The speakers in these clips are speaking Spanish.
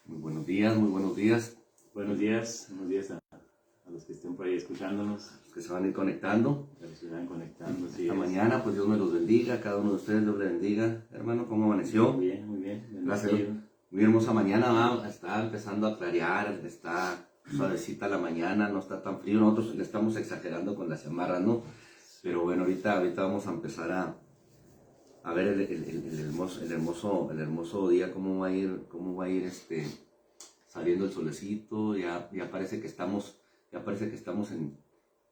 Muy buenos días, muy buenos días. Buenos días a los que estén por ahí escuchándonos, Los que se van a ir conectando. a los que se van conectando. Esta mañana, pues Dios me los bendiga, cada uno de ustedes Dios le bendiga. Hermano, ¿cómo amaneció? Muy bien. Gracias. Muy hermosa mañana, está empezando a clarear, está suavecita la mañana, no está tan frío. Nosotros le estamos exagerando con las chamarras, ¿no? Pero bueno, ahorita vamos a empezar a ver el hermoso día, cómo va a ir saliendo el solecito. Ya parece que estamos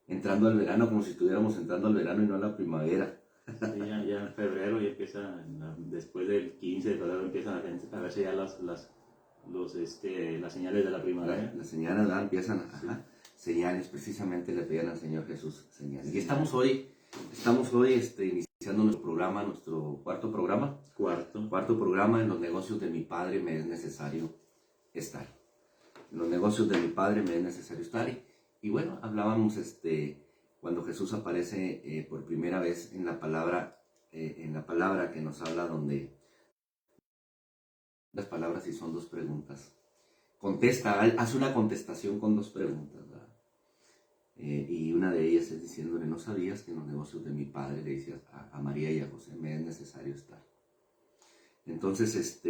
entrando al verano, como si estuviéramos entrando al verano y no a la primavera. Sí, ya en febrero ya empieza, después del 15 de febrero empiezan a verse ya las señales de la primavera. Las señales empiezan, sí. Señales, precisamente le pedían al Señor Jesús señales. Y estamos hoy iniciando nuestro programa, nuestro cuarto programa. Cuarto programa. En los negocios de mi Padre me es necesario estar. En los negocios de mi Padre me es necesario estar. Y bueno, hablábamos cuando Jesús aparece por primera vez en la palabra que nos habla, donde las palabras sí son dos preguntas. Hace una contestación con dos preguntas, ¿verdad? Y una de ellas es diciéndole: ¿no sabías que en los negocios de mi Padre, le decía a María y a José, me es necesario estar? Entonces,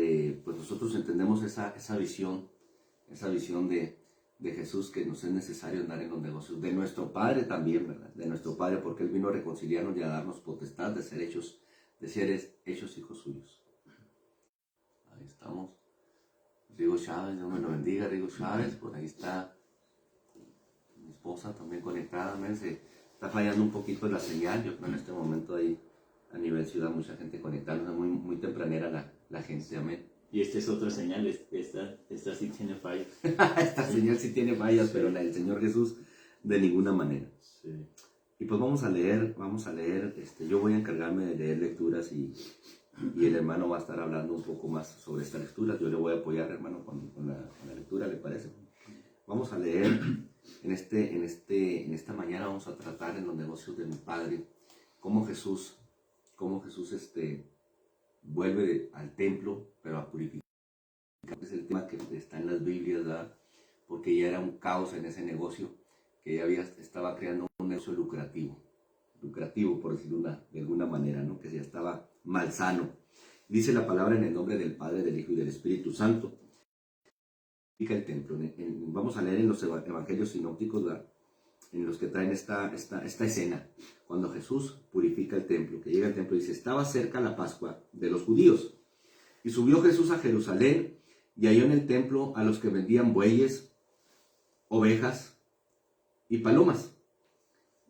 pues nosotros entendemos esa visión de Jesús, que nos es necesario andar en los negocios de nuestro Padre también, ¿verdad? De nuestro Padre, porque Él vino a reconciliarnos y a darnos potestad de ser hechos hijos suyos. Ahí estamos. Rigo Chávez, Dios me lo bendiga. Rigo Chávez, por ahí está mi esposa también conectada. Amén. Se está fallando un poquito la señal. Yo creo en este momento ahí a nivel ciudad mucha gente conectada, muy tempranera la gente. Amén. Y esta es otra señal, esta sí tiene fallas. Esta señal sí tiene fallas, sí. Pero la del Señor Jesús de ninguna manera. Sí. Y pues vamos a leer, yo voy a encargarme de leer lecturas y el hermano va a estar hablando un poco más sobre esta lectura. Yo le voy a apoyar, hermano, con la lectura, ¿le parece? Vamos a leer en esta mañana. Vamos a tratar en los negocios de mi Padre cómo Jesús vuelve al templo, pero a purificar. Es el tema que está en las Biblias, ¿verdad? Porque ya era un caos en ese negocio, que ya estaba creando un negocio lucrativo, por decirlo de alguna manera, ¿no? Que ya estaba malsano. Dice la palabra: en el nombre del Padre, del Hijo y del Espíritu Santo. El templo. Vamos a leer en los evangelios sinópticos, ¿verdad? En los que traen esta escena, cuando Jesús purifica el templo, que llega al templo. Dice: estaba cerca la Pascua de los judíos, y subió Jesús a Jerusalén, y halló en el templo a los que vendían bueyes, ovejas y palomas,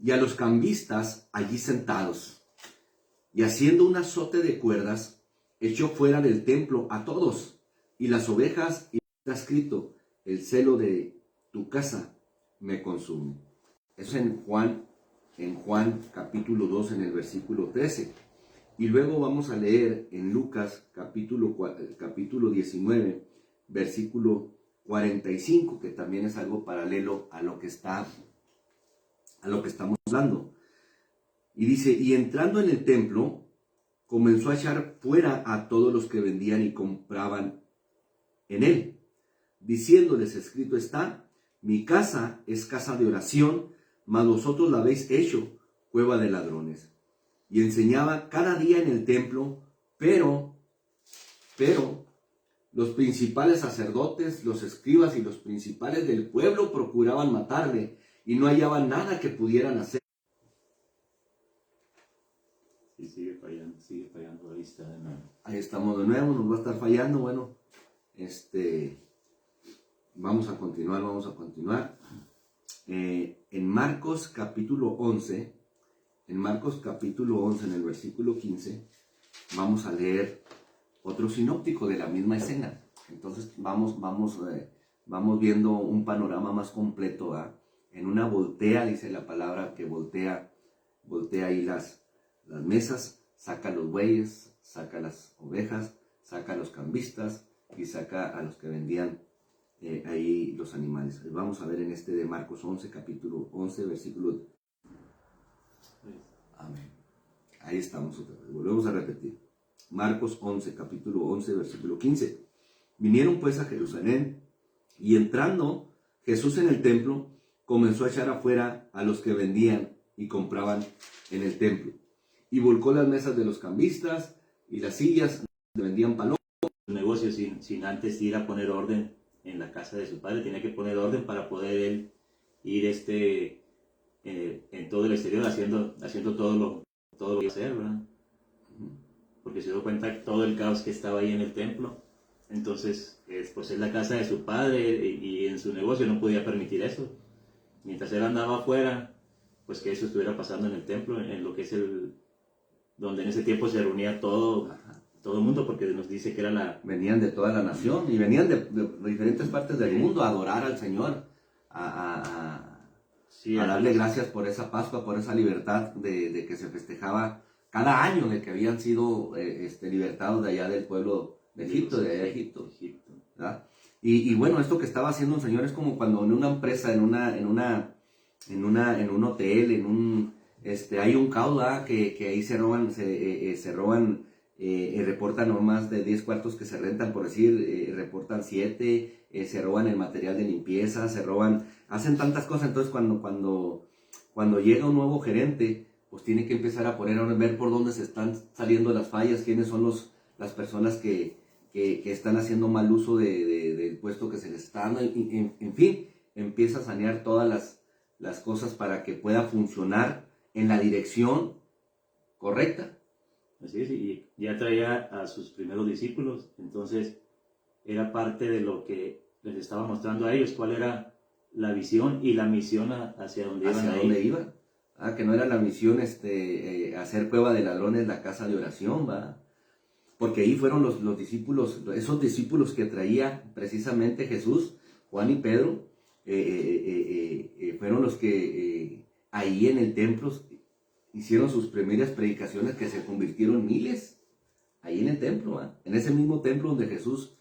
y a los cambistas allí sentados. Y haciendo un azote de cuerdas, echó fuera del templo a todos, y las ovejas, y está escrito: el celo de tu casa me consume. Eso es en Juan capítulo 2, en el versículo 13. Y luego vamos a leer en Lucas capítulo 19, versículo 45, que también es algo paralelo a lo que estamos hablando. Y dice: y entrando en el templo, comenzó a echar fuera a todos los que vendían y compraban en él, diciéndoles: escrito está, mi casa es casa de oración, mas vosotros la habéis hecho cueva de ladrones. Y enseñaba cada día en el templo, pero los principales sacerdotes, los escribas y los principales del pueblo procuraban matarle, y no hallaban nada que pudieran hacer. Sí, sigue fallando la vista de nuevo. Ahí estamos de nuevo, nos va a estar fallando. Bueno, vamos a continuar. En Marcos capítulo 11, en el versículo 15, vamos a leer otro sinóptico de la misma escena. Entonces vamos viendo un panorama más completo, ¿verdad? En una voltea, dice la palabra, que voltea ahí las mesas, saca los bueyes, saca las ovejas, saca a los cambistas y saca a los que vendían ahí los animales. Vamos a ver en de Marcos 11, capítulo 11, versículo. Amén. Ahí estamos otra vez. Volvemos a repetir. Marcos 11, capítulo 11, versículo 15. Vinieron pues a Jerusalén, y entrando Jesús en el templo, comenzó a echar afuera a los que vendían y compraban en el templo. Y volcó las mesas de los cambistas y las sillas donde vendían palomas. Negocio sin antes ir a poner orden en la casa de su padre. Tenía que poner orden para poder él ir en todo el exterior haciendo todo lo que iba a hacer, ¿verdad? Porque se dio cuenta de todo el caos que estaba ahí en el templo. Entonces, pues es la casa de su padre y en su negocio no podía permitir eso. Mientras él andaba afuera, pues que eso estuviera pasando en el templo, en lo que es donde en ese tiempo se reunía todo el mundo, porque nos dice que era Venían de toda la nación y venían de diferentes partes del mundo a adorar al Señor, sí, a darle gracias por esa Pascua, por esa libertad de que se festejaba cada año, de que habían sido libertados de allá del pueblo de Egipto, de allá de Egipto. ¿Verdad? Y bueno, esto que estaba haciendo el Señor es como cuando en una empresa, en un hotel, hay un caos, ¿verdad? Que ahí se roban, reportan no más de 10 cuartos que se rentan, por decir, reportan 7, se roban el material de limpieza, hacen tantas cosas. Entonces cuando llega un nuevo gerente, pues tiene que empezar a ver por dónde se están saliendo las fallas, quiénes son las personas que están haciendo mal uso del puesto que se les está dando, en fin, empieza a sanear todas las cosas para que pueda funcionar en la dirección correcta. Así es, y ya traía a sus primeros discípulos, entonces era parte de lo que les estaba mostrando a ellos, cuál era la visión y la misión hacia dónde iban. ¿Hacia dónde iban? Que no era la misión hacer cueva de ladrones la casa de oración, ¿va? Porque ahí fueron los discípulos, esos discípulos que traía precisamente Jesús, Juan y Pedro, fueron los que ahí en el templo hicieron sus primeras predicaciones, que se convirtieron en miles, ahí en el templo, en ese mismo templo donde Jesús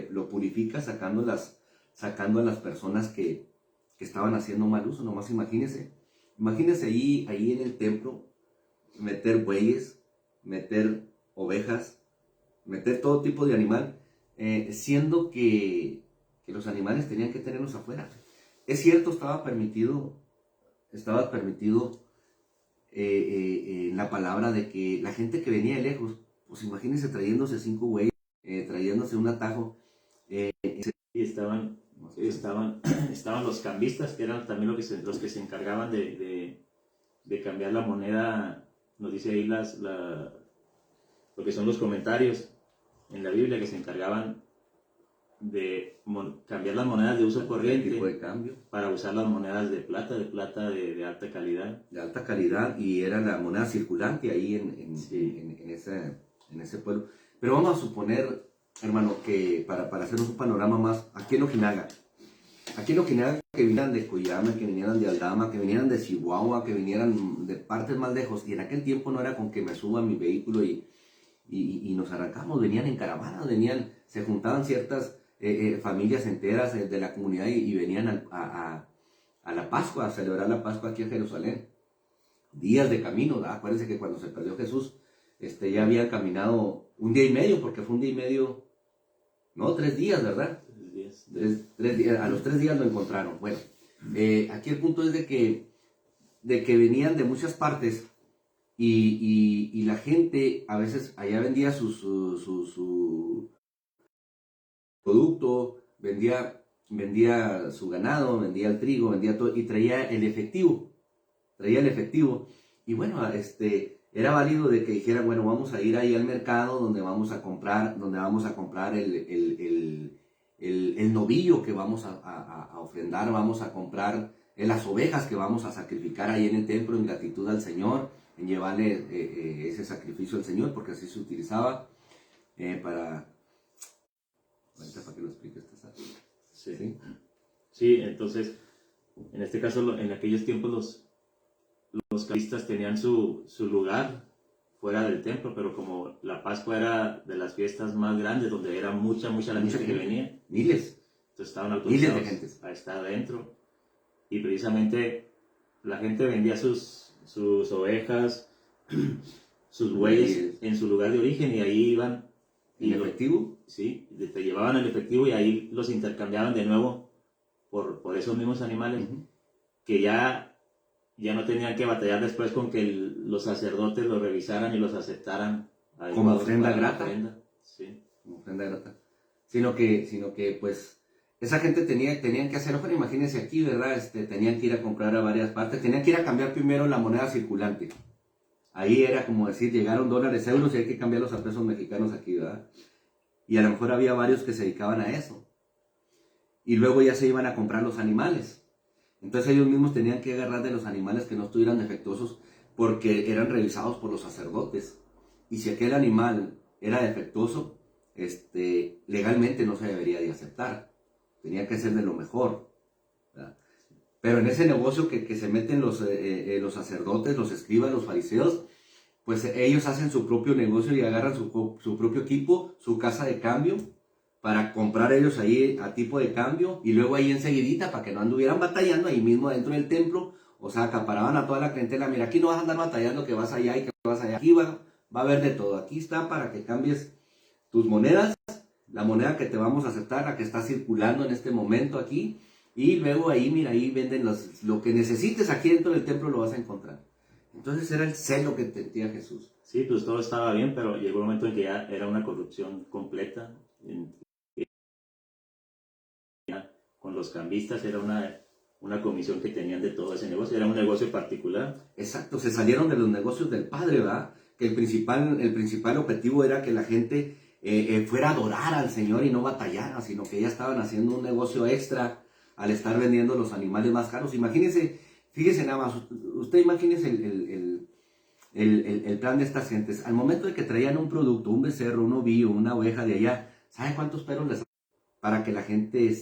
lo purifica, sacando a las personas que estaban haciendo mal uso. Nomás imagínense ahí en el templo, meter bueyes, meter ovejas, meter todo tipo de animal, siendo que los animales tenían que tenerlos afuera. Es cierto, estaba permitido en la palabra de que la gente que venía de lejos, pues imagínense trayéndose 5 güeyes, trayéndose un atajo. Y estaban los cambistas, que eran también los que se encargaban de cambiar la moneda. Nos dice ahí lo que son los comentarios en la Biblia, que se encargaban de cambiar las monedas de uso corriente, tipo de cambio, para usar las monedas de plata de alta calidad. De alta calidad, y era la moneda circulante ahí en ese pueblo. Pero vamos a suponer, hermano, que para hacernos un panorama más, aquí en Ojinaga, que vinieran de Cuyama, que vinieran de Aldama, que vinieran de Chihuahua, que vinieran de partes más lejos, y en aquel tiempo no era con que me suba a mi vehículo y nos arrancamos, venían en caravanas, se juntaban ciertas familias enteras de la comunidad y venían a la Pascua, a celebrar la Pascua aquí en Jerusalén. Días de camino, ¿verdad? Acuérdense que cuando se perdió Jesús, ya había caminado un día y medio, porque fue un día y medio, no, 3 días, ¿verdad? 3 días, a los 3 días lo encontraron. Bueno, aquí el punto es de que venían de muchas partes, y la gente a veces allá vendía su producto, vendía su ganado, vendía el trigo, vendía todo, y traía el efectivo. Y bueno, era válido de que dijeran, bueno, vamos a ir ahí al mercado donde vamos a comprar el novillo que vamos a ofrendar, vamos a comprar las ovejas que vamos a sacrificar ahí en el templo en gratitud al Señor, en llevarle ese sacrificio al Señor, porque así se utilizaba para que lo expliques. Sí, entonces, en este caso, en aquellos tiempos los cambistas tenían su lugar fuera del templo, pero como la Pascua era de las fiestas más grandes, donde era mucha la gente que venía, miles, entonces estaban autorizados de gente a estar adentro, y precisamente la gente vendía sus ovejas, sus bueyes en su lugar de origen, y ahí iban. ¿En efectivo? sí, te llevaban el efectivo y ahí los intercambiaban de nuevo por esos mismos animales, que ya no tenían que batallar después con que los sacerdotes los revisaran y los aceptaran como ofrenda para la grata. ofrenda. Sí. Como ofrenda grata. Sino que pues esa gente tenían que hacer, ojo, imagínense aquí, ¿verdad? Tenían que ir a comprar a varias partes, tenían que ir a cambiar primero la moneda circulante. Ahí era como decir, llegaron dólares, euros y hay que cambiarlos a pesos mexicanos aquí, ¿verdad? Y a lo mejor había varios que se dedicaban a eso. Y luego ya se iban a comprar los animales. Entonces ellos mismos tenían que agarrar de los animales que no estuvieran defectuosos porque eran revisados por los sacerdotes. Y si aquel animal era defectuoso, legalmente no se debería de aceptar. Tenía que ser de lo mejor, ¿verdad? Pero en ese negocio que se meten los sacerdotes, los escribas, los fariseos, pues ellos hacen su propio negocio y agarran su propio equipo, su casa de cambio, para comprar ellos ahí a tipo de cambio, y luego ahí enseguidita, para que no anduvieran batallando ahí mismo dentro del templo, o sea, acaparaban a toda la clientela. Mira, aquí no vas a andar batallando que vas allá y que vas allá, aquí va a haber de todo, aquí está para que cambies tus monedas, la moneda que te vamos a aceptar, la que está circulando en este momento aquí, y luego ahí, mira, ahí venden lo que necesites aquí dentro del templo lo vas a encontrar. Entonces era el celo que tenía Jesús. Sí, pues todo estaba bien, pero llegó un momento en que ya era una corrupción completa. Con los cambistas era una comisión que tenían de todo ese negocio, era un negocio particular. Exacto, se salieron de los negocios del Padre, ¿verdad? Que el principal objetivo era que la gente fuera a adorar al Señor y no batallara, sino que ya estaban haciendo un negocio extra al estar vendiendo los animales más caros. Imagínense, fíjese nada más, usted imagínese el plan de estas gentes. Al momento de que traían un producto, un becerro, un ovillo, una oveja de allá, ¿sabe cuántos peros les para que la gente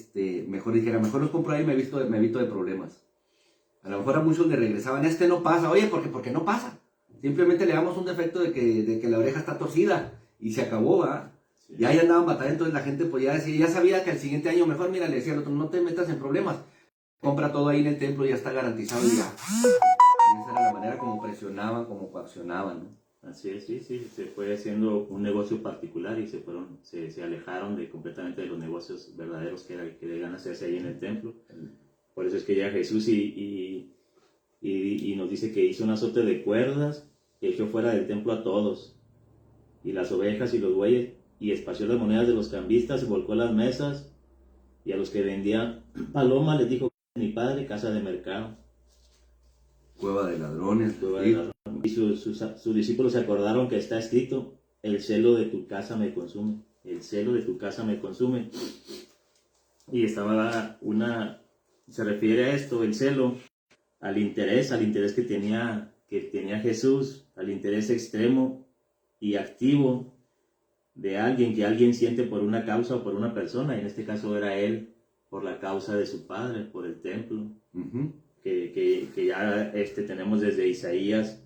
mejor dijera, mejor los compro ahí y me evito de problemas? A lo mejor a muchos le regresaban, no pasa. Oye, ¿por qué no pasa? Simplemente le damos un defecto de que la oreja está torcida y se acabó, ¿verdad? Sí. Y ahí andaban batallando, entonces la gente pues ya sabía que el siguiente año mejor, mira, le decía al otro, no te metas en problemas, compra todo ahí en el templo y ya está garantizado y ya. Y esa era la manera como presionaban, como coaccionaban, ¿no? Así es, sí, se fue haciendo un negocio particular y se alejaron completamente de los negocios verdaderos que debían hacerse ahí en el templo. Por eso es que llega Jesús y nos dice que hizo un azote de cuerdas, que echó fuera del templo a todos, y las ovejas y los bueyes, y esparció las monedas de los cambistas, y volcó las mesas, y a los que vendían paloma les dijo, mi padre, casa de mercado. Cueva de ladrones. Y sus discípulos se acordaron que está escrito, el celo de tu casa me consume, el celo de tu casa me consume. Y se refiere a esto, el celo, al interés que tenía Jesús, al interés extremo y activo de alguien, que alguien siente por una causa o por una persona, y en este caso era él, por la causa de su padre, por el templo. Que ya tenemos desde Isaías,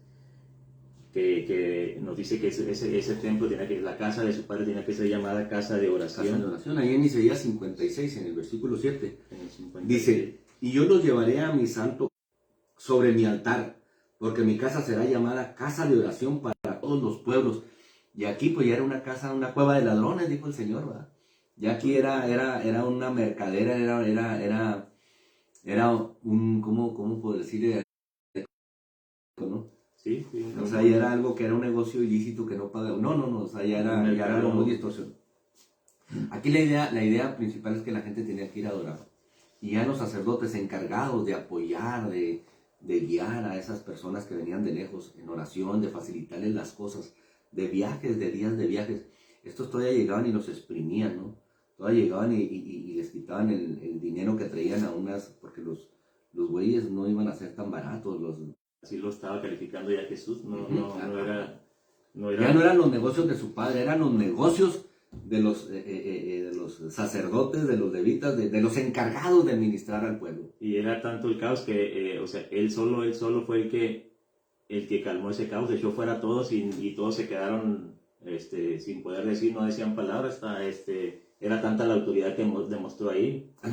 que nos dice que ese templo, la casa de su padre tenía que ser llamada casa de oración. Casa de oración, ahí en Isaías 56, en el versículo 7, dice, y yo los llevaré a mi santo sobre mi altar, porque mi casa será llamada casa de oración para todos los pueblos. Y aquí pues ya era una casa, una cueva de ladrones, dijo el Señor, ¿verdad? Ya aquí era una mercadera, era un, ¿cómo puedo decirle? ¿No? Sí, o sea, ya era algo que era un negocio ilícito que no pagaba. No, o sea, ya era algo muy distorsionado. Aquí la idea principal es que la gente tenía que ir a adorar. Y ya los sacerdotes encargados de apoyar, de guiar a esas personas que venían de lejos en oración, de facilitarles las cosas, de viajes, de días de viajes. Estos todavía llegaban y los exprimían, ¿no? Todavía llegaban y les quitaban el dinero que traían a porque los güeyes no iban a ser tan baratos. Así lo estaba calificando ya Jesús, no era... Ya no eran los negocios de su padre, eran los negocios de los sacerdotes, de los levitas, de los encargados de administrar al pueblo. Y era tanto el caos que, él solo fue el que calmó ese caos, echó fuera a todos y todos se quedaron sin poder decir, no decían palabras, era tanta la autoridad que demostró ahí. Es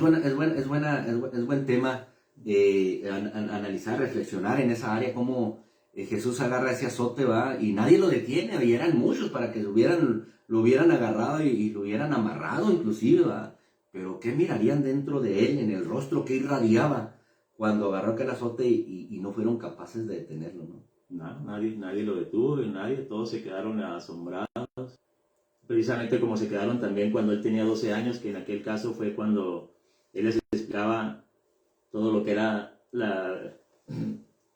buen tema analizar, reflexionar en esa área, cómo Jesús agarra ese azote, va, y nadie lo detiene, y eran muchos para que lo hubieran agarrado y lo hubieran amarrado inclusive, va. Pero ¿qué mirarían dentro de él, en el rostro que irradiaba cuando agarró aquel azote y no fueron capaces de detenerlo, ¿no? Nadie lo detuvo, todos se quedaron asombrados. Precisamente como se quedaron también cuando él tenía 12 años, que en aquel caso fue cuando él les explicaba todo lo que era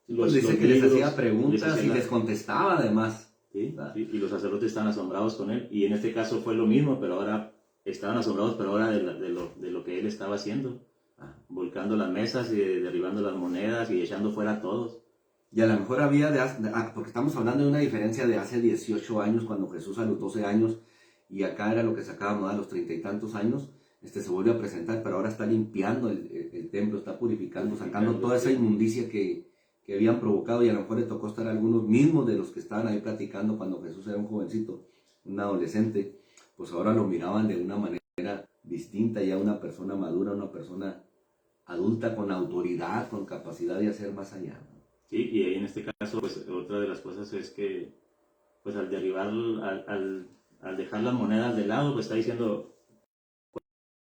Dice que les hacía preguntas y les contestaba además. Sí, y los sacerdotes estaban asombrados con él, y en este caso fue lo mismo, pero ahora estaban asombrados, pero ahora de lo que él estaba haciendo, volcando las mesas y derribando las monedas y echando fuera a todos. Y a lo mejor había, porque estamos hablando de una diferencia de hace 18 años, cuando Jesús a los 12 años, y acá era lo que sacábamos a los 30 y tantos años, se vuelve a presentar, pero ahora está limpiando el templo, está purificando, sacando toda esa inmundicia que habían provocado, y a lo mejor le tocó estar a algunos mismos de los que estaban ahí platicando cuando Jesús era un jovencito, un adolescente, pues ahora lo miraban de una manera distinta, ya una persona madura, una persona adulta con autoridad, con capacidad de hacer más allá, ¿no? Sí, y ahí en este caso, pues otra de las cosas es que, pues al derribar, al dejar las monedas de lado, pues está diciendo,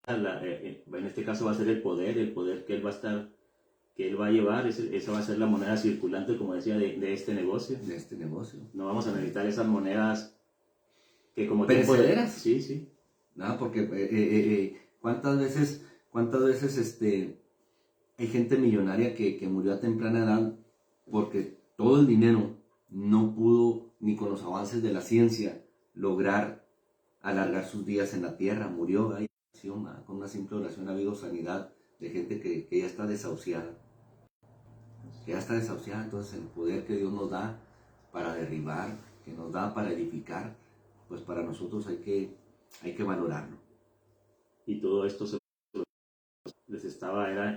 en este caso va a ser el poder que él va a estar, que él va a llevar, esa va a ser la moneda circulante, como decía, de este negocio. De este negocio. No vamos a necesitar esas monedas que como perecederas. Sí. No, porque ¿cuántas veces hay gente millonaria que murió a temprana edad porque todo el dinero no pudo, ni con los avances de la ciencia, lograr alargar sus días en la tierra? Murió ahí con una simple oración. Ha habido sanidad de gente que ya está desahuciada. Entonces el poder que Dios nos da para derribar, que nos da para edificar, pues para nosotros hay que valorarlo. Y todo esto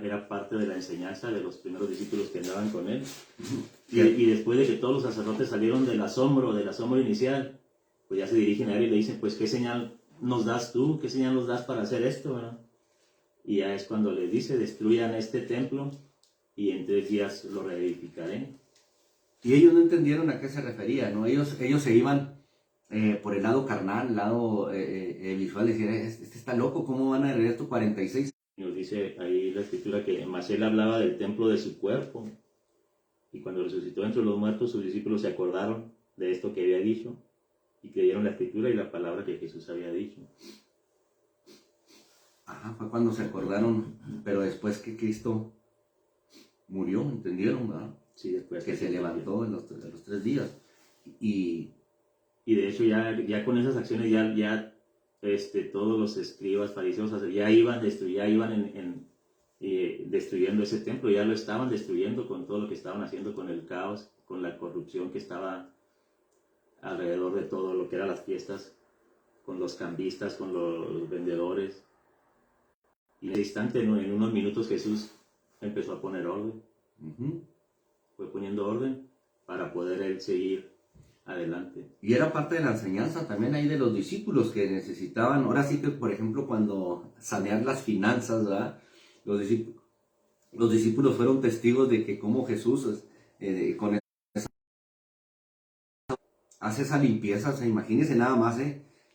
era parte de la enseñanza de los primeros discípulos que andaban con él. Y después de que todos los sacerdotes salieron del asombro inicial, pues ya se dirigen a él y le dicen, pues ¿qué señal nos das tú? ¿Qué señal nos das para hacer esto, verdad? Y ya es cuando les dice, destruyan este templo y en 3 días lo reedificaré. Y ellos no entendieron a qué se refería, ¿no? Ellos se iban por el lado carnal, el lado visual, decían, este está loco, ¿cómo van a heredar estos 46? Nos dice ahí la escritura que más él hablaba del templo de su cuerpo, y cuando resucitó entre los muertos, sus discípulos se acordaron de esto que había dicho y creyeron la escritura y la palabra que Jesús había dicho. Ajá, fue cuando se acordaron, pero después que Cristo murió, ¿entendieron, verdad? Sí, después que se levantó en los 3 días. Y de hecho ya con esas acciones ya todos los escribas, fariseos, ya iban destruyendo ese templo, ya lo estaban destruyendo con todo lo que estaban haciendo, con el caos, con la corrupción que estaba alrededor de todo lo que eran las fiestas, con los cambistas, con los vendedores. Y en el instante, en unos minutos, Jesús empezó a poner orden. Fue poniendo orden para poder él seguir adelante. Y era parte de la enseñanza también ahí de los discípulos que necesitaban, ahora sí que por ejemplo cuando sanear las finanzas, ¿verdad? Los discípulos fueron testigos de que como Jesús con hace esa limpieza. O sea, imagínense nada más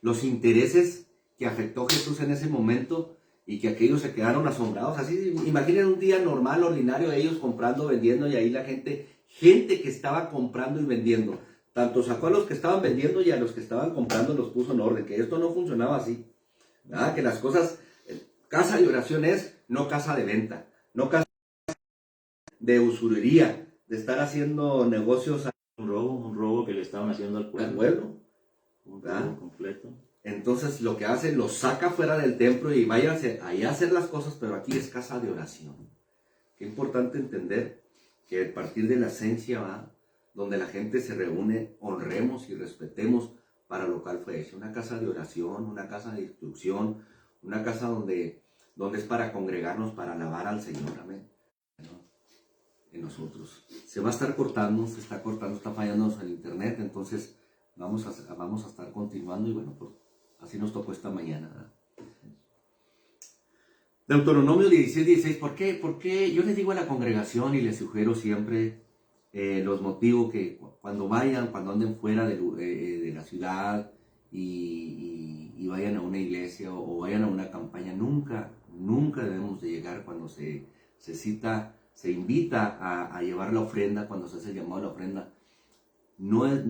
los intereses que afectó Jesús en ese momento y que aquellos se quedaron asombrados. Así, imaginen un día normal, ordinario, ellos comprando, vendiendo, y ahí la gente que estaba comprando y vendiendo, tanto sacó a los que estaban vendiendo y a los que estaban comprando los puso en orden, que esto no funcionaba así, ¿verdad? Que las cosas, casa de oración es no casa de venta, no casa de usurería, de estar haciendo negocios. Un robo que le estaban haciendo al pueblo. Un robo completo. Entonces lo que hace, los saca fuera del templo y váyanse ahí a hacer las cosas, pero aquí es casa de oración. Qué importante entender que a partir de la esencia, ¿va?, donde la gente se reúne, honremos y respetemos para lo cual fue hecho. Una casa de oración, una casa de instrucción, una casa donde es para congregarnos, para alabar al Señor. Amén. En nosotros. Se va a estar cortando, está fallando el internet, entonces vamos a estar continuando y bueno, pues así nos tocó esta mañana, ¿verdad? Deuteronomio 16:16, ¿por qué? Yo les digo a la congregación y les sugiero siempre, los motivo que cuando vayan, cuando anden fuera de la ciudad y vayan a una iglesia o vayan a una campaña, nunca debemos de llegar cuando se invita a llevar la ofrenda, cuando se hace el llamado a la ofrenda. No es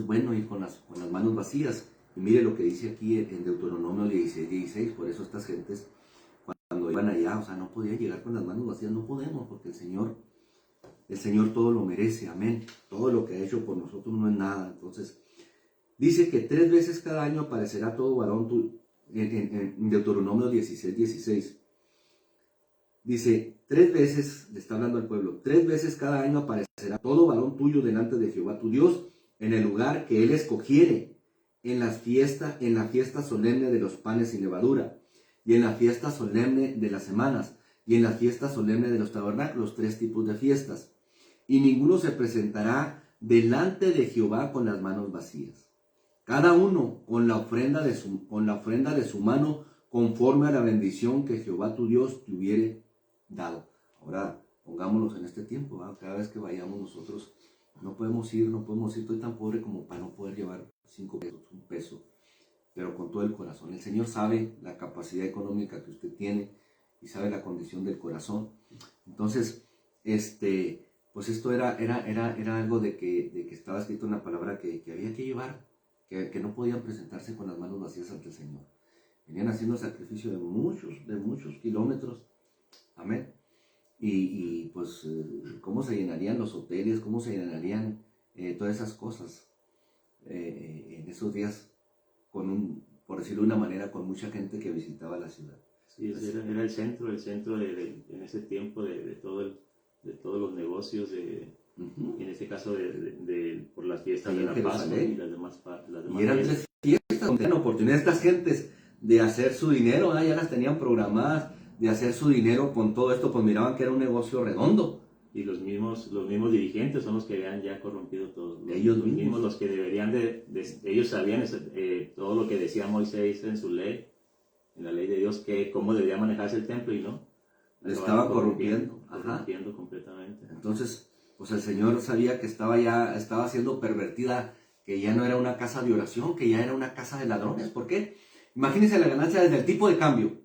bueno ir con las manos vacías. Y mire lo que dice aquí en Deuteronomio 16, por eso estas gentes cuando iban allá, o sea, no podían llegar con las manos vacías, no podemos, porque el Señor todo lo merece, amén. Todo lo que ha hecho por nosotros no es nada. Entonces, dice que 3 veces cada año aparecerá todo varón en Deuteronomio 16. Dice, 3 veces, le está hablando al pueblo, 3 veces cada año aparecerá todo varón tuyo delante de Jehová tu Dios, en el lugar que él escogiere, en la fiesta solemne de los panes sin levadura, y en la fiesta solemne de las semanas, y en la fiesta solemne de los tabernáculos, 3 tipos de fiestas. Y ninguno se presentará delante de Jehová con las manos vacías. Cada uno con la ofrenda de su mano, conforme a la bendición que Jehová tu Dios te hubiere dado. Ahora, pongámonos en este tiempo, ¿verdad? Cada vez que vayamos nosotros, no podemos ir, estoy tan pobre como para no poder llevar 5 pesos, 1 peso, pero con todo el corazón. El Señor sabe la capacidad económica que usted tiene y sabe la condición del corazón. Entonces, pues esto era algo de que estaba escrito en la palabra que había que llevar, que no podían presentarse con las manos vacías ante el Señor. Venían haciendo sacrificio de muchos kilómetros, amén. Y pues, cómo se llenarían los hoteles, cómo se llenarían todas esas cosas en esos días, por decirlo de una manera, con mucha gente que visitaba la ciudad. Sí, era el centro en ese tiempo de todos los negocios, en este caso por las fiestas de la Pascua y las demás y eran 3 fiestas donde tenían oportunidad estas gentes de hacer su dinero, ya las tenían programadas, de hacer su dinero con todo esto, pues miraban que era un negocio redondo. Y los mismos dirigentes son los que habían ya corrompido todo. Ellos mismos los que deberían ellos sabían todo lo que decía Moisés en su ley, en la ley de Dios, que cómo debía manejarse el templo, y no. Le estaba corrompiendo completamente. Entonces, pues el Señor sabía que estaba siendo pervertida, que ya no era una casa de oración, que ya era una casa de ladrones. ¿Por qué? Imagínense la ganancia desde el tipo de cambio.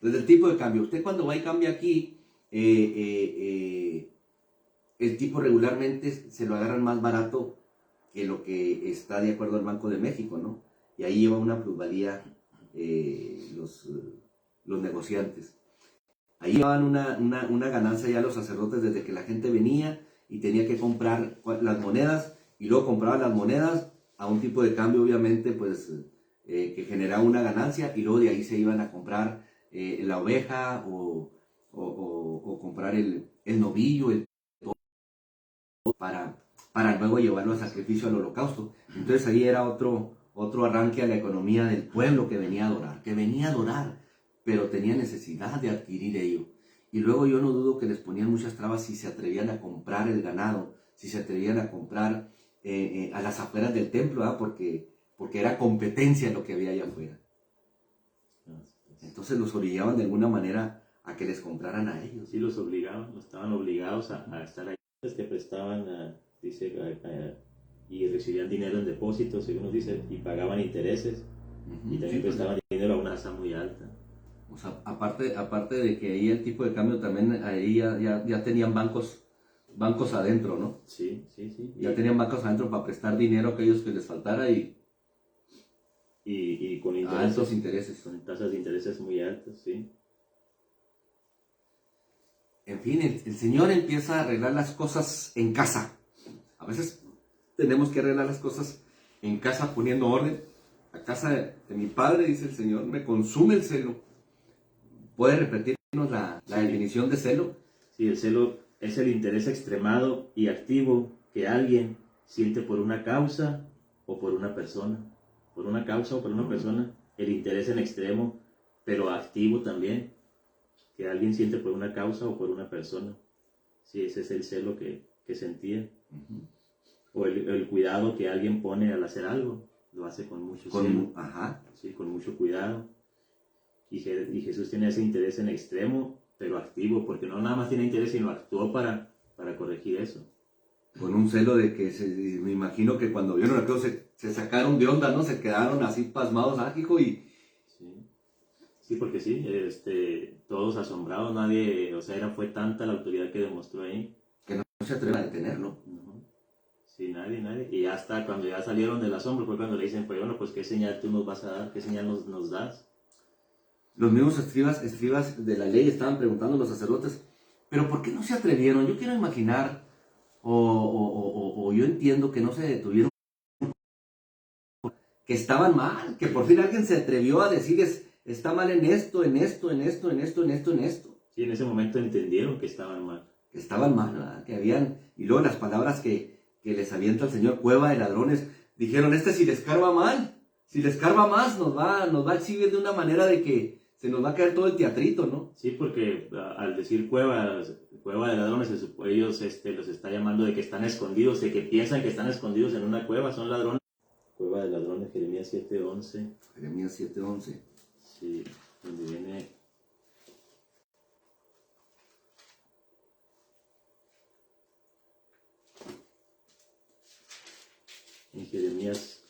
Usted cuando va y cambia aquí, el tipo regularmente se lo agarran más barato que lo que está de acuerdo al Banco de México, ¿no? Y ahí lleva una plusvalía los negociantes. Ahí llevaban una ganancia ya los sacerdotes desde que la gente venía y tenía que comprar las monedas, y luego compraba las monedas a un tipo de cambio, obviamente, pues que generaba una ganancia, y luego de ahí se iban a comprar la oveja o comprar el novillo, para luego llevarlo a sacrificio al holocausto. Entonces ahí era otro arranque a la economía del pueblo que venía a adorar, pero tenía necesidad de adquirir ello. Y luego yo no dudo que les ponían muchas trabas si se atrevían a comprar el ganado, si se atrevían a comprar a las afueras del templo, ¿eh? porque era competencia lo que había allá afuera. Entonces los orillaban de alguna manera a que les compraran a ellos. Sí, los estaban obligados a estar ahí. Que prestaban, y recibían dinero en depósitos, según nos dice, y pagaban intereses, y también prestaban dinero a una tasa muy alta. O sea, aparte de que ahí el tipo de cambio también, ahí ya tenían bancos adentro, ¿no? Sí. Ya tenían bancos adentro para prestar dinero a aquellos que les faltara y con altos intereses. Con tasas de intereses muy altas, sí. En fin, el Señor empieza a arreglar las cosas en casa. A veces tenemos que arreglar las cosas en casa poniendo orden. La casa de mi padre, dice el Señor, me consume el celo. ¿Puede repetirnos la definición de celo? Sí, el celo es el interés extremado y activo que alguien siente por una causa o por una persona. Por una causa o por una persona, el interés en extremo, pero activo también, que alguien siente por una causa o por una persona. Sí, ese es el celo que sentía. O el cuidado que alguien pone al hacer algo, lo hace con mucho celo. Sí, con mucho cuidado. Y Jesús tiene ese interés en extremo, pero activo, porque no nada más tiene interés, sino actuó para corregir eso. con un celo de que me imagino que cuando vieron aquello se sacaron de onda, ¿no? Se quedaron así pasmados, hijo, y... Sí, sí, porque sí, todos asombrados, nadie, o sea, fue tanta la autoridad que demostró ahí. Que no se atreven a detenerlo. No, sí, nadie. Y hasta cuando ya salieron del asombro fue cuando le dicen, pues bueno, pues qué señal tú nos vas a dar, qué señal nos das. Los mismos escribas de la ley estaban preguntando a los sacerdotes, pero ¿por qué no se atrevieron? Yo quiero imaginar, o yo entiendo que no se detuvieron, que estaban mal, que por fin alguien se atrevió a decirles, está mal en esto, en esto, en esto, en esto, en esto, en esto. Sí, en ese momento entendieron que estaban mal. Que estaban mal, ¿verdad? Que habían, y luego las palabras que les avienta el Señor, cueva de ladrones, dijeron, si les carba mal, si les carba más, nos va a exhibir de una manera de que se nos va a caer todo el teatrito, ¿no? Sí, porque al decir cueva de ladrones, ellos los está llamando de que están escondidos, de que piensan que están escondidos en una cueva, son ladrones. Cueva de ladrones, Jeremías 7:11. Jeremías 7:11. Sí, donde viene... En Jeremías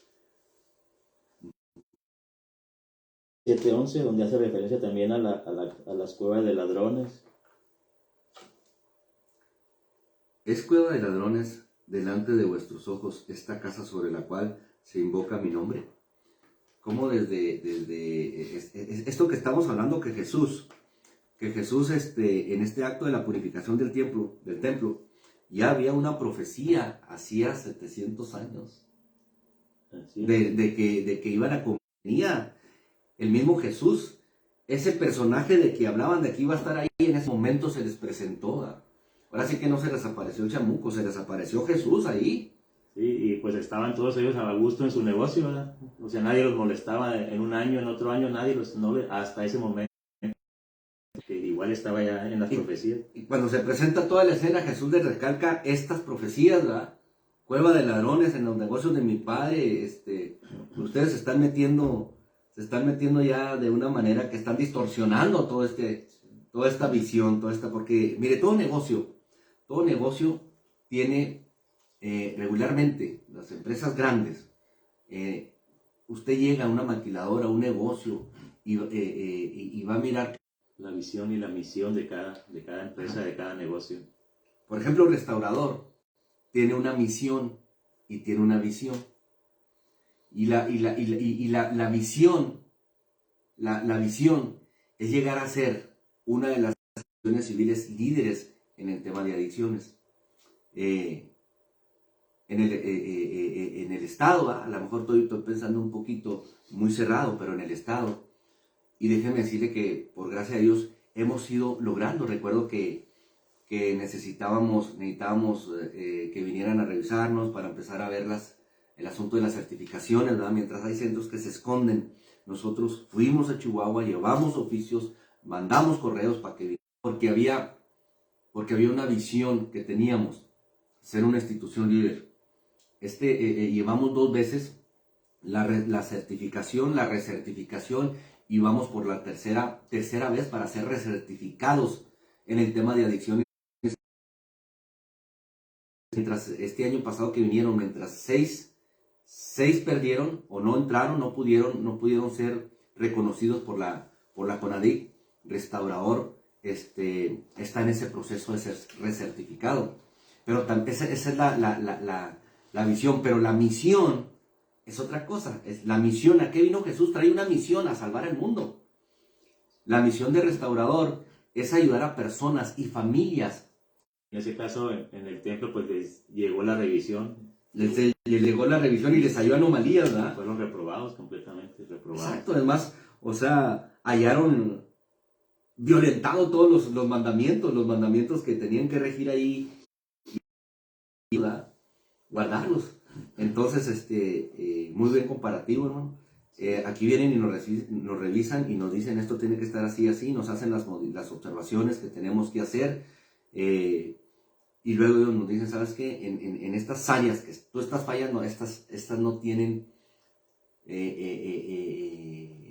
7:11, donde hace referencia también a las cuevas de ladrones. Es cueva de ladrones delante de vuestros ojos esta casa sobre la cual se invoca mi nombre. Como desde esto que estamos hablando, que Jesús en este acto de la purificación del templo, ya había una profecía hacía 700 años de que iban a venía el mismo Jesús, ese personaje de que hablaban de que iba a estar ahí, en ese momento se les presentó. Ahora sí que no se les apareció el chamuco, se les apareció Jesús ahí. Sí, y pues estaban todos ellos a gusto en su negocio, ¿verdad? O sea, nadie los molestaba en un año, en otro año, hasta ese momento, que igual estaba ya en las profecías. Y cuando se presenta toda la escena, Jesús les recalca estas profecías, ¿verdad? Cueva de ladrones en los negocios de mi padre, ustedes se están metiendo ya de una manera que están distorsionando toda esta visión, porque mire, todo negocio tiene regularmente, las empresas grandes, usted llega a una maquiladora, a un negocio, y va a mirar la visión y la misión de cada empresa, de cada negocio. Por ejemplo, el restaurador tiene una misión y tiene una visión. Y la visión, la visión es llegar a ser una de las asociaciones civiles líderes en el tema de adicciones. En el Estado, a lo mejor estoy pensando un poquito muy cerrado, pero en el Estado, y déjeme decirle que por gracia de Dios hemos ido logrando. Recuerdo que necesitábamos que vinieran a revisarnos para empezar a ver el asunto de las certificaciones, ¿verdad? Mientras hay centros que se esconden, nosotros fuimos a Chihuahua, llevamos oficios, mandamos correos para que porque había una visión que teníamos, ser una institución líder. Llevamos 2 veces la certificación, la recertificación, y vamos por la tercera vez para ser recertificados en el tema de adicciones. Mientras este año pasado que vinieron, mientras 6 perdieron o no entraron, no pudieron ser reconocidos por la CONADIC, restaurador está en ese proceso de ser recertificado. Pero esa es la visión, pero la misión es otra cosa. Es la misión. ¿A qué vino Jesús? Trae una misión: a salvar el mundo. La misión de restaurador es ayudar a personas y familias. En ese caso, en el templo, pues les llegó la revisión. Les llegó la revisión y les halló anomalías, ¿verdad? Fueron reprobados, completamente reprobados. Exacto, además, o sea, hallaron violentado todos los mandamientos que tenían que regir ahí, ¿verdad? Guardarlos. Entonces, muy buen comparativo, hermano. Aquí vienen y nos revisan y nos dicen, esto tiene que estar así, así, nos hacen las observaciones que tenemos que hacer, y luego ellos nos dicen, ¿sabes qué? En estas áreas que tú estás fallando, estas no tienen,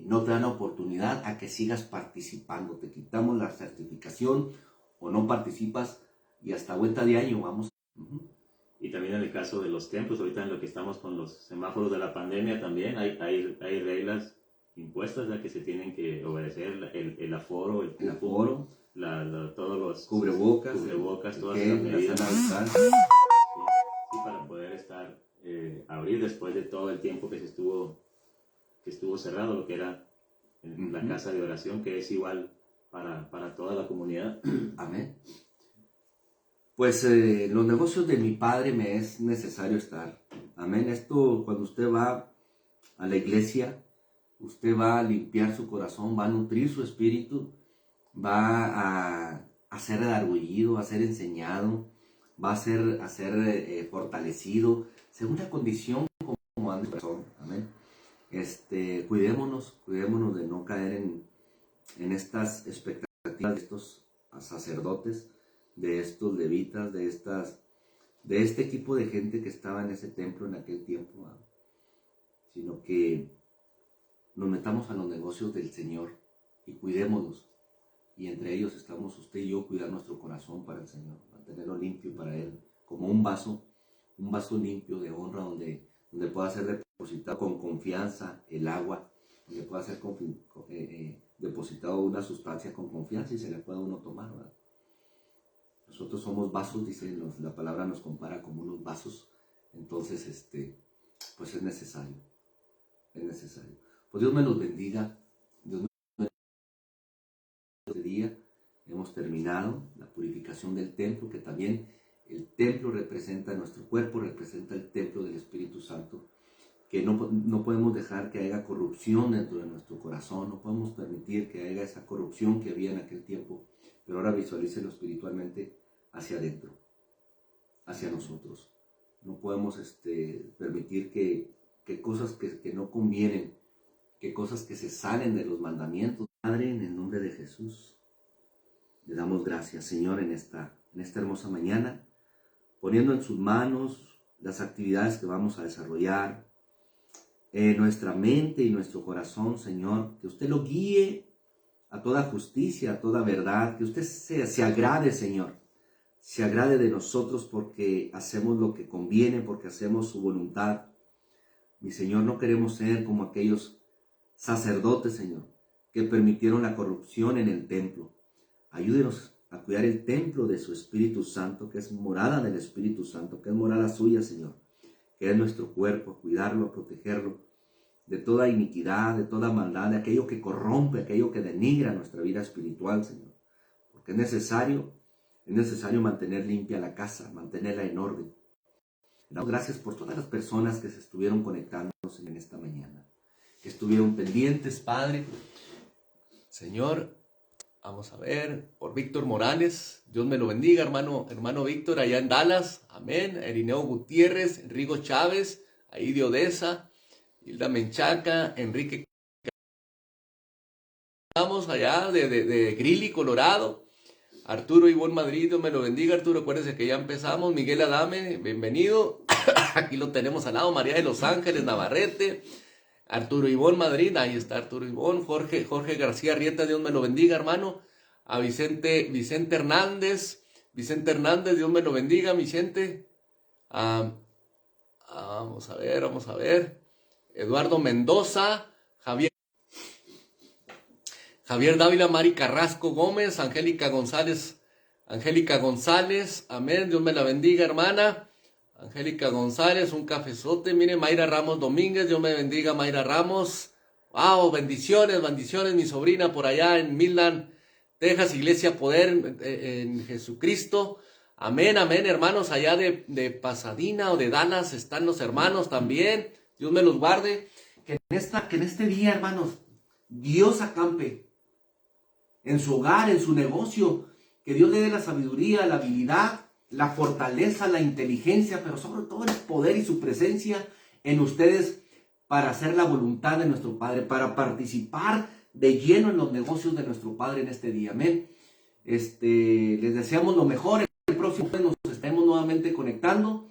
no te dan la oportunidad a que sigas participando, te quitamos la certificación o no participas, y hasta vuelta de año vamos. Y también en el caso de los templos, ahorita en lo que estamos con los semáforos de la pandemia también hay reglas impuestas que se tienen que obedecer, el aforo, el cupo, todos los cubrebocas, todas las medidas. Sí, para poder abrir después de todo el tiempo que estuvo cerrado, lo que era la casa de oración, que es igual para toda la comunidad. Amén. Pues los negocios de mi padre me es necesario estar. Amén. Esto, cuando usted va a la iglesia, usted va a limpiar su corazón, va a nutrir su espíritu, va a ser redargüido, a ser enseñado, va a ser fortalecido, según la condición como anda la persona. Amén. Cuidémonos de no caer en estas expectativas de estos sacerdotes, de estos levitas, de este tipo de gente que estaba en ese templo en aquel tiempo, sino que nos metamos a los negocios del Señor y cuidémonos. Y entre ellos estamos usted y yo, cuidar nuestro corazón para el Señor, mantenerlo limpio para Él, como un vaso limpio de honra donde pueda ser depositado con confianza el agua, donde pueda ser depositado una sustancia con confianza y se le pueda uno tomar, ¿verdad? Nosotros somos vasos, dice la palabra, nos compara como unos vasos. Entonces, pues es necesario. Pues Dios me los bendiga. Dios me este día hemos terminado la purificación del templo, que también el templo representa nuestro cuerpo, representa el templo del Espíritu Santo, que no podemos dejar que haya corrupción dentro de nuestro corazón, no podemos permitir que haya esa corrupción que había en aquel tiempo, pero ahora visualícelo espiritualmente hacia adentro, hacia nosotros. No podemos permitir que cosas que no convienen, que cosas que se salen de los mandamientos. Padre, en el nombre de Jesús, le damos gracias, Señor, en esta hermosa mañana, poniendo en sus manos las actividades que vamos a desarrollar, nuestra mente y nuestro corazón, Señor, que usted lo guíe a toda justicia, a toda verdad, que usted se agrade, Señor, se agrade de nosotros porque hacemos lo que conviene, porque hacemos su voluntad. Mi Señor, no queremos ser como aquellos sacerdotes, Señor, que permitieron la corrupción en el templo. Ayúdenos a cuidar el templo de su Espíritu Santo, que es morada del Espíritu Santo, que es morada suya, Señor, que es nuestro cuerpo, a protegerlo de toda iniquidad, de toda maldad, de aquello que corrompe, aquello que denigra nuestra vida espiritual, Señor. Porque es necesario mantener limpia la casa, mantenerla en orden. Damos gracias por todas las personas que se estuvieron conectándose en esta mañana, que estuvieron pendientes, Padre. Señor, vamos a ver, por Víctor Morales, Dios me lo bendiga, hermano Víctor, allá en Dallas, amén. Erineo Gutiérrez, Rigo Chávez, ahí de Odessa, Hilda Menchaca, Enrique, vamos allá de Greeley, Colorado. Arturo Ivón Madrid, Dios me lo bendiga. Arturo, acuérdense que ya empezamos. Miguel Adame, bienvenido. Aquí lo tenemos al lado. María de Los Ángeles, Navarrete. Arturo Ivón Madrid, ahí está Arturo Ivón. Jorge García Rieta, Dios me lo bendiga, hermano. A Vicente Hernández. Vicente Hernández, Dios me lo bendiga, Vicente. Vamos a ver. Eduardo Mendoza. Javier Dávila, Mari Carrasco Gómez, Angélica González, amén, Dios me la bendiga, hermana. Angélica González, un cafezote, mire, Mayra Ramos Domínguez, Dios me bendiga, Mayra Ramos. Wow, bendiciones, mi sobrina por allá en Midland, Texas, Iglesia Poder en Jesucristo. Amén, hermanos, allá de Pasadena o de Dallas están los hermanos también. Dios me los guarde. Que en este día, hermanos, Dios acampe en su hogar, en su negocio, que Dios le dé la sabiduría, la habilidad, la fortaleza, la inteligencia, pero sobre todo el poder y su presencia en ustedes para hacer la voluntad de nuestro Padre, para participar de lleno en los negocios de nuestro Padre en este día. Amén. Les deseamos lo mejor. El próximo mes nos estaremos nuevamente conectando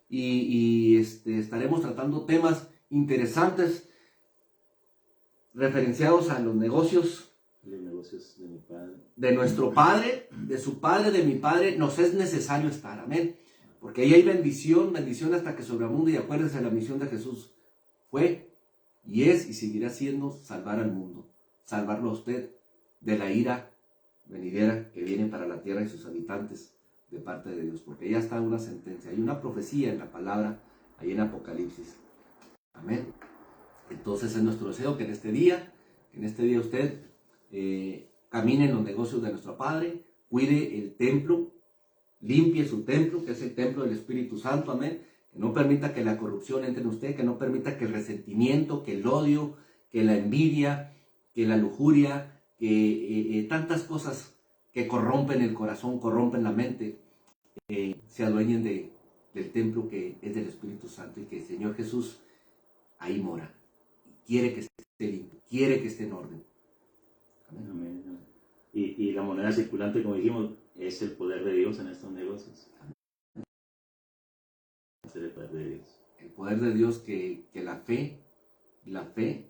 y estaremos tratando temas interesantes referenciados a los negocios de mi padre, de nuestro Padre, de su Padre, de mi Padre. Nos es necesario estar, amén. Porque ahí hay bendición, bendición hasta que sobreabunde. Y acuérdense, la misión de Jesús fue y es y seguirá siendo salvar al mundo, salvarlo a usted de la ira venidera que viene para la tierra y sus habitantes de parte de Dios, porque ya está una sentencia, hay una profecía en la palabra, ahí en Apocalipsis. Amén. Entonces es nuestro deseo que en este día usted camine en los negocios de nuestro Padre, cuide el templo, limpie su templo, que es el templo del Espíritu Santo, amén. Que no permita que la corrupción entre en usted, que no permita que el resentimiento, que el odio, que la envidia, que la lujuria, que tantas cosas que corrompen el corazón, corrompen la mente, se adueñen del templo que es del Espíritu Santo y que el Señor Jesús ahí mora. Quiere que esté limpio, quiere que esté en orden. Amén. Amén. Y la moneda circulante, como dijimos, es el poder de Dios en estos negocios. Es el poder de Dios. El poder de Dios que la fe